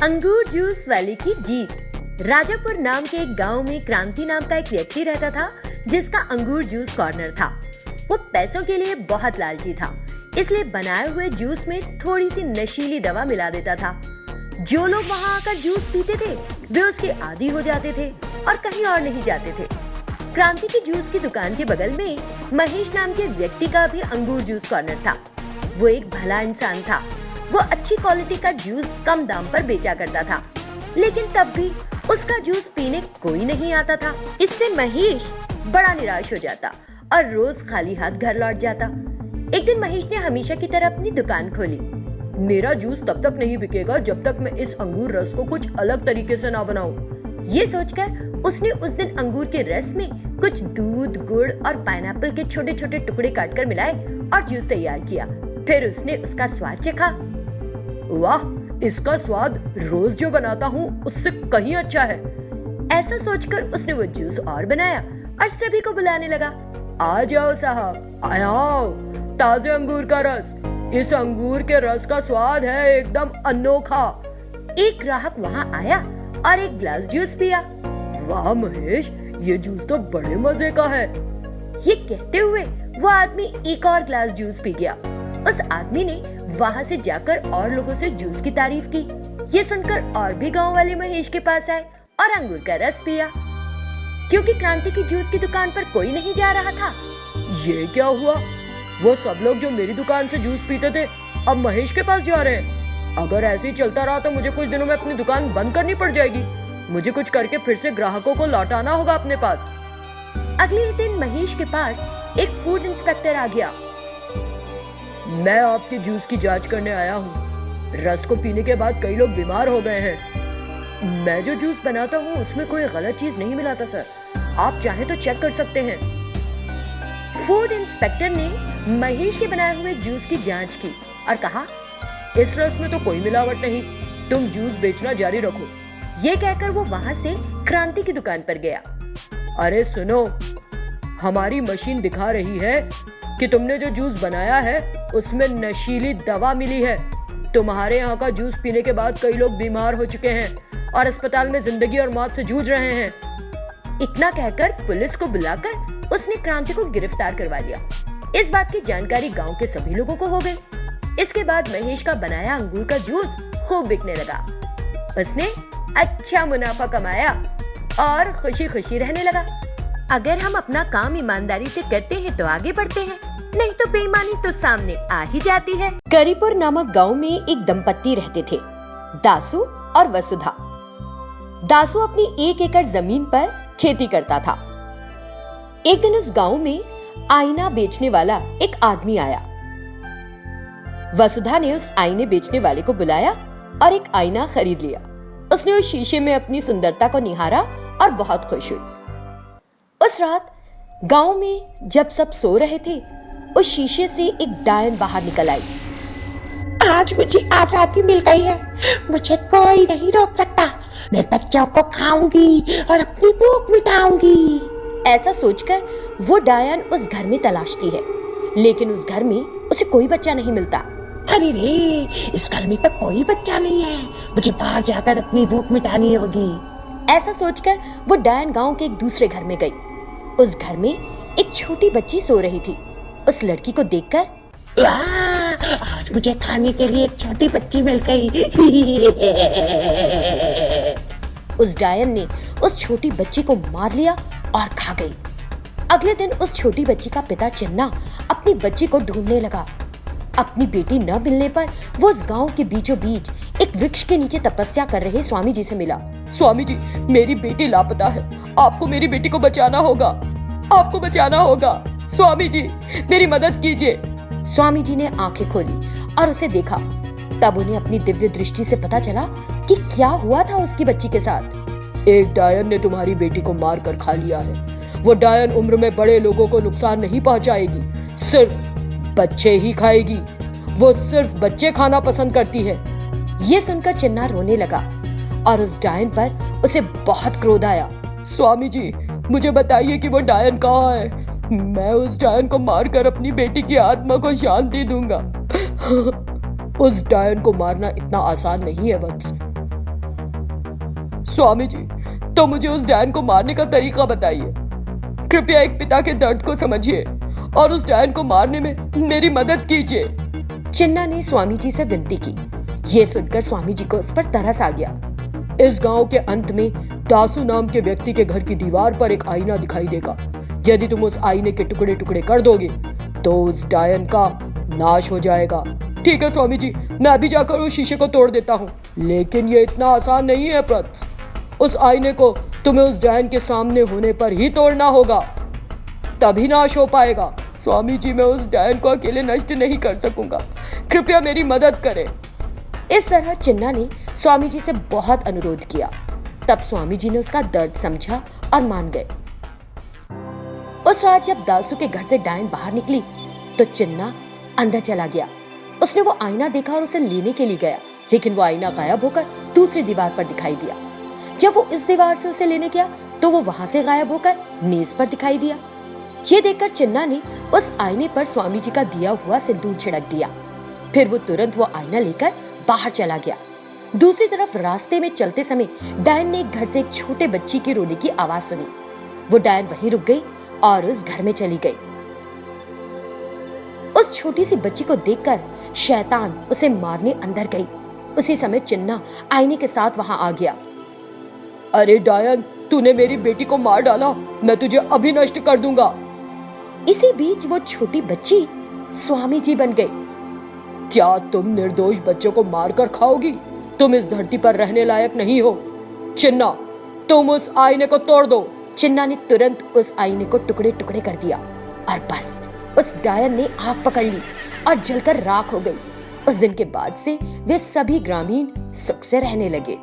अंगूर जूस वाले की जीत। राजापुर नाम के एक गांव में क्रांति नाम का एक व्यक्ति रहता था जिसका अंगूर जूस कॉर्नर था। वो पैसों के लिए बहुत लालची था, इसलिए बनाए हुए जूस में थोड़ी सी नशीली दवा मिला देता था। जो लोग वहाँ आकर जूस पीते थे वे उसके आदी हो जाते थे और कहीं और नहीं जाते थे। क्रांति की जूस की दुकान के बगल में महेश नाम के व्यक्ति का भी अंगूर जूस कॉर्नर था। वो एक भला इंसान था। वो अच्छी क्वालिटी का जूस कम दाम पर बेचा करता था, लेकिन तब भी उसका जूस पीने कोई नहीं आता था। इससे महेश बड़ा निराश हो जाता और रोज खाली हाथ घर लौट जाता। एक दिन महेश ने हमेशा की तरह अपनी दुकान खोली। मेरा जूस तब तक नहीं बिकेगा जब तक मैं इस अंगूर रस को कुछ अलग तरीके से ना बनाऊं। ये सोचकर उसने उस दिन अंगूर के रस में कुछ दूध, गुड़ और पाइनएप्पल के छोटे छोटे टुकड़े काटकर मिलाए और जूस तैयार किया। फिर उसने उसका स्वाद चखा। वाह, इसका स्वाद रोज जो बनाता हूँ उससे कहीं अच्छा है। ऐसा सोचकर उसने वो जूस और बनाया और सभी को बुलाने लगा। आ जाओ साहब, आओ, ताजे अंगूर का रस। इस अंगूर के रस का स्वाद है एकदम अनोखा। एक ग्राहक वहाँ आया और एक गिलास जूस पिया। वाह महेश, ये जूस तो बड़े मजे का है। ये कहते हुए वो आदमी एक और गिलास जूस पी गया। उस आदमी ने वहाँ से जाकर और लोगों से जूस की तारीफ की। ये सुनकर और भी गांव वाले महेश के पास आए और अंगूर का रस पिया। क्योंकि क्रांति की जूस की दुकान पर कोई नहीं जा रहा था। ये क्या हुआ? वो सब लोग जो मेरी दुकान से जूस पीते थे अब महेश के पास जा रहे हैं। अगर ऐसे ही चलता रहा तो मुझे कुछ दिनों में अपनी दुकान बंद करनी पड़ जाएगी। मुझे कुछ करके फिर से ग्राहकों को लौटाना होगा अपने पास। अगले दिन महेश के पास एक फूड इंस्पेक्टर आ गया। मैं आपके जूस की जांच करने आया हूँ। रस को पीने के बाद कई लोग बीमार हो गए हैं। मैं जो जूस बनाता हूँ उसमें कोई गलत चीज नहीं मिलाता सर। आप चाहें तो चेक कर सकते हैं। फूड इंस्पेक्टर ने महेश के बनाए हुए जूस की जांच की और कहा, इस रस में तो कोई मिलावट नहीं, तुम जूस बेचना जारी रखो। ये कहकर वो वहाँ से क्रांति की दुकान पर गया। अरे सुनो, हमारी मशीन दिखा रही है कि तुमने जो जूस बनाया है उसमें नशीली दवा मिली है। तुम्हारे यहाँ का जूस पीने के बाद कई लोग बीमार हो चुके हैं और अस्पताल में जिंदगी और मौत से जूझ रहे हैं। इतना कहकर पुलिस को बुलाकर उसने क्रांति को गिरफ्तार करवा लिया। इस बात की जानकारी गांव के सभी लोगों को हो गई। इसके बाद महेश का बनाया अंगूर का जूस खूब बिकने लगा। उसने अच्छा मुनाफा कमाया और खुशी खुशी रहने लगा। अगर हम अपना काम ईमानदारी से करते हैं तो आगे बढ़ते हैं, नहीं तो बेईमानी तो सामने आ ही जाती है। करीपुर नामक गांव में एक दंपत्ति रहते थे, दासू और वसुधा। दासू अपनी 1 एकड़ जमीन पर खेती करता था। एक दिन उस गांव में आईना बेचने वाला एक आदमी आया। वसुधा ने उस आईने बेचने वाले को बुलाया और एक आईना खरीद लिया। उसने उस शीशे में अपनी सुंदरता को निहारा और बहुत खुश हुई। उस रात गांव में जब सब सो रहे थे, उस शीशे से एक डायन बाहर निकल आई। आज मुझे आजादी मिल गई है, मुझे कोई नहीं रोक सकता। मैं बच्चों को खाऊंगी और अपनी भूख मिटाऊंगी। ऐसा सोचकर वो डायन उस घर में तलाशती है, लेकिन उस घर में उसे कोई बच्चा नहीं मिलता। अरे रे, इस घर में तो कोई बच्चा नहीं है, मुझे बाहर जाकर अपनी भूख मिटानी होगी। ऐसा सोचकर वो डायन गांव के एक दूसरे घर में गई। उस घर में एक छोटी बच्ची सो रही थी। उस लड़की को देखकर, आज मुझे खाने के लिए एक छोटी बच्ची मिल गई। उस डायन ने उस छोटी बच्ची को मार लिया और खा गई। अगले दिन उस छोटी बच्ची का पिता चिन्ना अपनी बच्ची को ढूंढने लगा। अपनी बेटी न मिलने पर वो उस गांव के बीचों बीच एक वृक्ष के नीचे तपस्या कर रहे स्वामी जी से मिला। स्वामी जी, मेरी बेटी लापता है, आपको मेरी बेटी को बचाना होगा, आपको बचाना होगा। स्वामी जी, मेरी मदद कीजिए। स्वामी जी ने आंखें खोली और उसे देखा। तब उन्हें अपनी दिव्य दृष्टि से पता चला कि क्या हुआ था उसकी बच्ची के साथ। एक डायन ने तुम्हारी बेटी को मार कर खा लिया है। वो डायन उम्र में बड़े लोगों को नुकसान नहीं पहुंचाएगी, सिर्फ बच्चे ही खाएगी। वो सिर्फ बच्चे खाना पसंद करती है। ये सुनकर चिन्ना रोने लगा और उस डायन पर उसे बहुत क्रोध आया। स्वामी जी, मुझे बताइए कि वो डायन कहाँ है। मैं उस डायन को मारकर अपनी बेटी की आत्मा को शांति दूंगा। उस डायन को मारना इतना आसान नहीं है वत्स। स्वामी जी, तो मुझे उस डायन को मारने का तरीका बताइए। कृपया एक पिता के दर्द को समझिए और उस डायन को मारने में मेरी मदद कीजिए। चिन्ना ने स्वामी जी से विनती की। ये सुनकर स्वामी जी को उस पर तरस आ गया। इस गांव के अंत में दासू नाम के व्यक्ति के घर की दीवार पर एक आईना दिखाई देगा। यदि तुम उस आईने के टुकड़े टुकड़े कर दोगे तो उस डायन का नाश हो जाएगा। ठीक है स्वामी जी, मैं अभी जाकर उस शीशे को तोड़ देता हूँ। लेकिन ये इतना आसान नहीं है प्रत्स। उस आईने को तुम्हें उस डायन के सामने होने पर ही तोड़ना होगा, तभी नाश हो पाएगा। स्वामी जी, मैं उस डायन को अकेले नष्ट नहीं कर सकूंगा, कृपया मेरी मदद करें। इस तरह चिन्ना ने स्वामी जी से बहुत अनुरोध किया। तब स्वामी जी ने उसका दर्द समझा और मान गए। उस रात जब दासू के घर से डायन बाहर निकली तो चिन्ना अंदर चला गया। उसने वो आईना देखा और उसे लेने के लिए गया, लेकिन वो आईना गायब होकर दूसरी दीवार पर दिखाई दिया। जब वो इस दीवार से उसे लेने गया तो वो वहां से गायब होकर मेज पर दिखाई दिया। ये देखकर चिन्ना ने उस आईने पर स्वामी जी का दिया हुआ सिंदूर छिड़क दिया। फिर वो तुरंत वो आईना लेकर बाहर चला गया। दूसरी तरफ रास्ते में चलते समय डायन ने एक घर से एक छोटे बच्ची के रोने की आवाज सुनी। वो डायन वहीं रुक गई और उस घर में चली गई। उस छोटी सी बच्ची को देखकर शैतान उसे मारने अंदर गई। उसी समय चिन्ना आईने के साथ वहां आ गया। अरे डायन, तूने मेरी बेटी को मार डाला, मैं तुझे अभी नष्ट कर दूंगा। इसी बीच वो छोटी बच्ची स्वामी जी बन गई। क्या तुम निर्दोष बच्चों को मारकर खाओगी? तुम इस धरती पर रहने लायक नहीं हो। चिन्ना, तुम उस आईने को तोड़ दो। चिन्ना ने तुरंत उस आईने को टुकड़े टुकड़े कर दिया और बस उस डायन ने आग पकड़ ली और जलकर राख हो गई। उस दिन के बाद से वे सभी ग्रामीण सुख से रहने लगे।